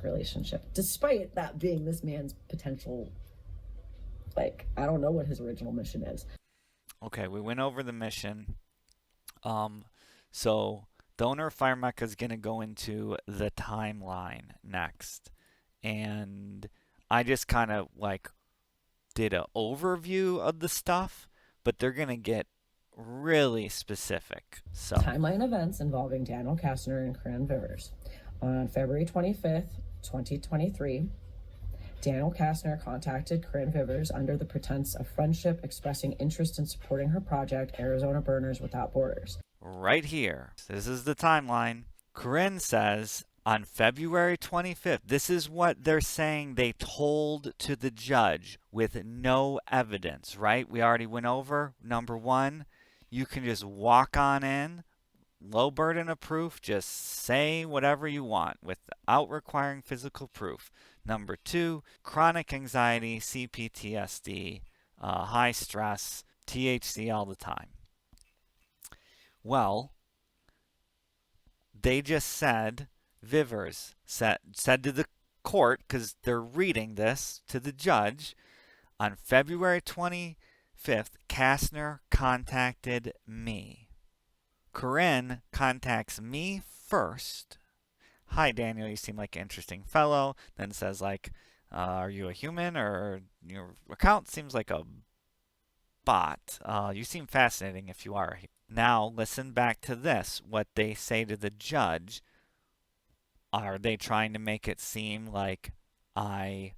relationship, despite that being this man's potential, like, I don't know what his original mission is. Okay, we went over the mission. So the owner of Fire Mecca is going to go into the timeline next. And I just kind of like did an overview of the stuff, but they're going to get really specific. So, Timeline events involving Daniel Kastner and Corinne Vivers. On February 25th, 2023, Daniel Kastner contacted Corinne Vivers under the pretense of friendship, expressing interest in supporting her project, Arizona Burners Without Borders. right here, this is the timeline. Corinne says on February 25th, this is what they're saying they told to the judge with no evidence, right? We already went over number one. You can just walk on in, low burden of proof, just say whatever you want without requiring physical proof. Number two, chronic anxiety, CPTSD, high stress, THC all the time. Well, they just said, Vivers said to the court, because they're reading this to the judge, on February 25th, Kastner contacted me. Corinne contacts me first. Hi, Daniel, you seem like an interesting fellow. Then says, like, are you a human, or your account seems like a bot? You seem fascinating if you are. Now, listen back to this. What they say to the judge. Are they trying to make it seem like I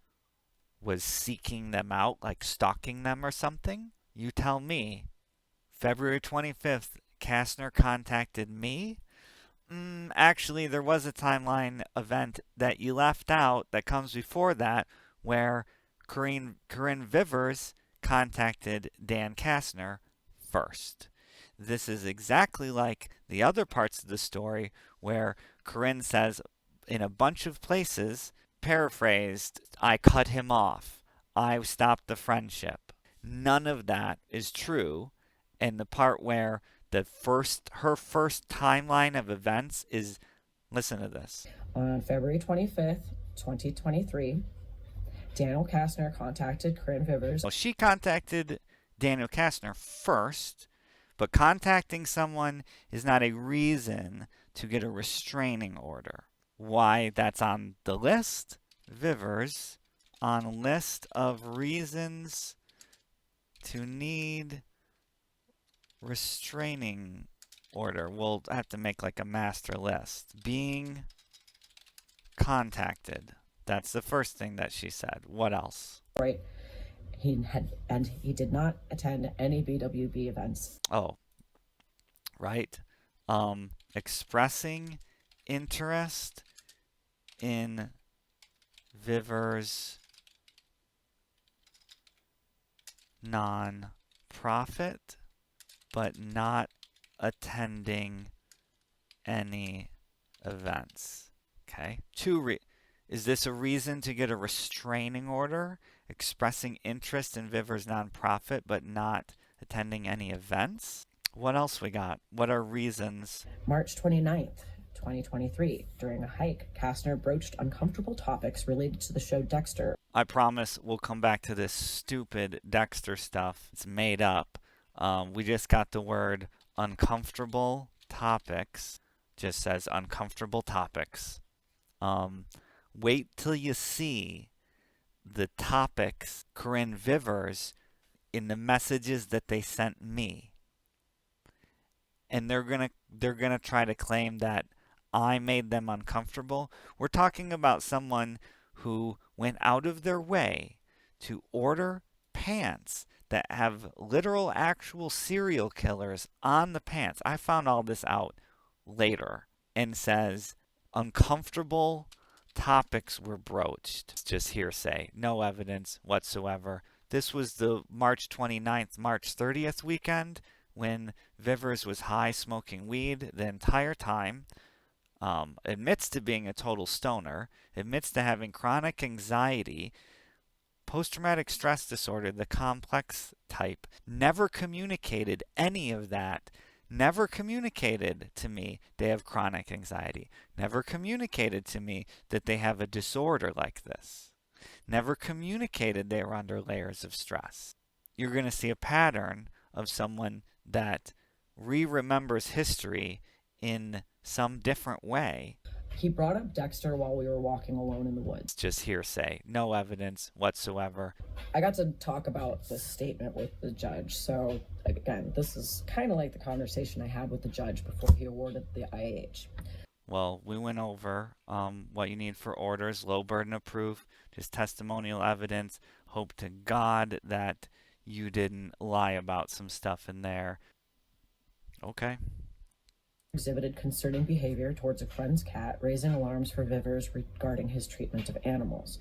was seeking them out, like stalking them or something? You tell me. February 25th, Kastner contacted me. Actually, there was a timeline event that you left out that comes before that where Corinne Vivers contacted Dan Kastner first. This is exactly like the other parts of the story where Corinne says in a bunch of places, paraphrased, I cut him off. I stopped the friendship. None of that is true. And the part where her first timeline of events is, listen to this. On February 25th, 2023, Daniel Kastner contacted Corinne Vivers. Well, she contacted Daniel Kastner first, but contacting someone is not a reason to get a restraining order. Why that's on the list? Vivers on list of reasons to need restraining order. We'll have to make like a master list. Being contacted. That's the first thing that she said. What else? Right. He did not attend any BWB events. Oh, right. Expressing interest in Vivers' non-profit, but not attending any events. Okay. Is this a reason to get a restraining order? Expressing interest in Vivers' nonprofit, but not attending any events? What else we got? What are reasons? March 29th, 2023. During a hike, Kastner broached uncomfortable topics related to the show Dexter. I promise we'll come back to this stupid Dexter stuff. It's made up. We just got the word uncomfortable topics. Just says uncomfortable topics. Wait till you see the topics Corinne Vivers in the messages that they sent me. And they're gonna try to claim that I made them uncomfortable. We're talking about someone who went out of their way to order pants that have literal actual serial killers on the pants. I found all this out later, and says uncomfortable topics were broached. It's just hearsay, no evidence whatsoever. This was the March 29th, March 30th weekend when Vivers was high smoking weed the entire time. Admits to being a total stoner, admits to having chronic anxiety, post-traumatic stress disorder, the complex type, never communicated any of that never communicated to me they have chronic anxiety, never communicated to me that they have a disorder like this, never communicated they were under layers of stress. You're going to see a pattern of someone that remembers history in some different way. He brought up Dexter while we were walking alone in the woods. It's just hearsay, no evidence whatsoever. I got to talk about this statement with the judge. So again, this is kind of like the conversation I had with the judge before he awarded the IAH. Well, we went over what you need for orders, low burden of proof, just testimonial evidence. Hope to God that you didn't lie about some stuff in there. Okay. Exhibited concerning behavior towards a friend's cat, raising alarms for Vivers regarding his treatment of animals.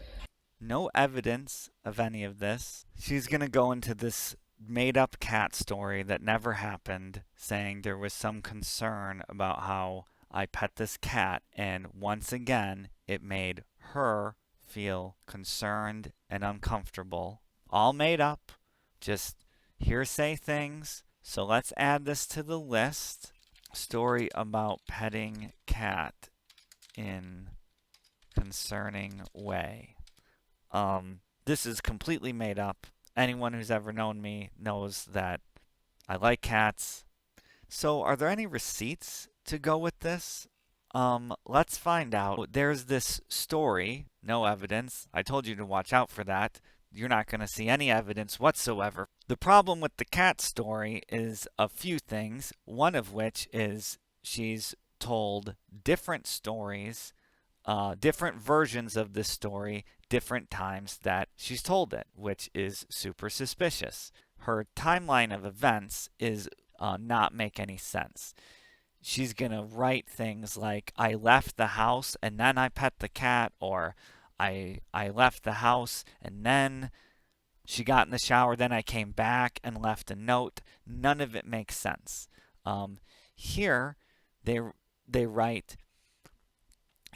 No evidence of any of this. She's going to go into this made-up cat story that never happened, saying there was some concern about how I pet this cat, and once again, it made her feel concerned and uncomfortable. All made up, just hearsay things. So let's add this to the list. Story about petting cat in concerning way. This is completely made up. Anyone who's ever known me knows that I like cats. So are there any receipts to go with this? Let's find out. There's this story, no evidence. I told you to watch out for that. You're not going to see any evidence whatsoever. The problem with the cat story is a few things, one of which is she's told different stories, different versions of this story, different times that she's told it, which is super suspicious. Her timeline of events is not make any sense. She's going to write things like, I left the house and then I pet the cat, or I left the house and then she got in the shower, then I came back and left a note. None of it makes sense. Here, they write,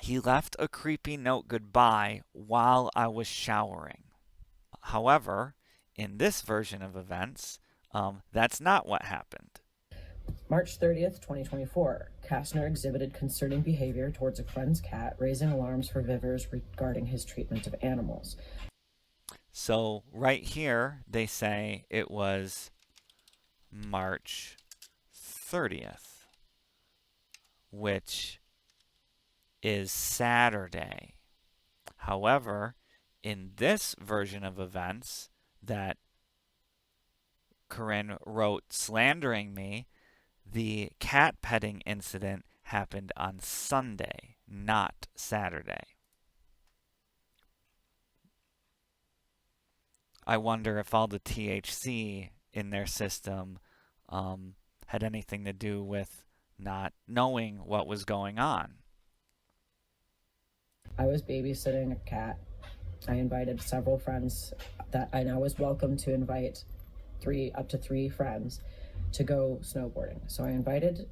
he left a creepy note goodbye while I was showering. However, in this version of events, that's not what happened. March 30th, 2024. Kastner exhibited concerning behavior towards a friend's cat, raising alarms for Vivers regarding his treatment of animals. So right here, they say it was March 30th, which is Saturday. However, in this version of events that Corinne wrote slandering me, the cat petting incident happened on Sunday, not Saturday. I wonder if all the THC in their system had anything to do with not knowing what was going on. I was babysitting a cat. I invited several friends and I was welcome to invite up to three friends to go snowboarding. So I invited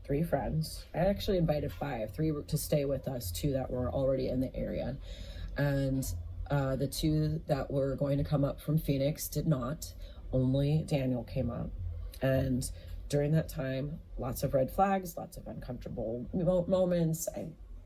3 friends. I actually invited 5, 3 to stay with us, 2 that were already in the area. And the 2 that were going to come up from Phoenix did not. Only Daniel came up. And during that time, lots of red flags, lots of uncomfortable moments.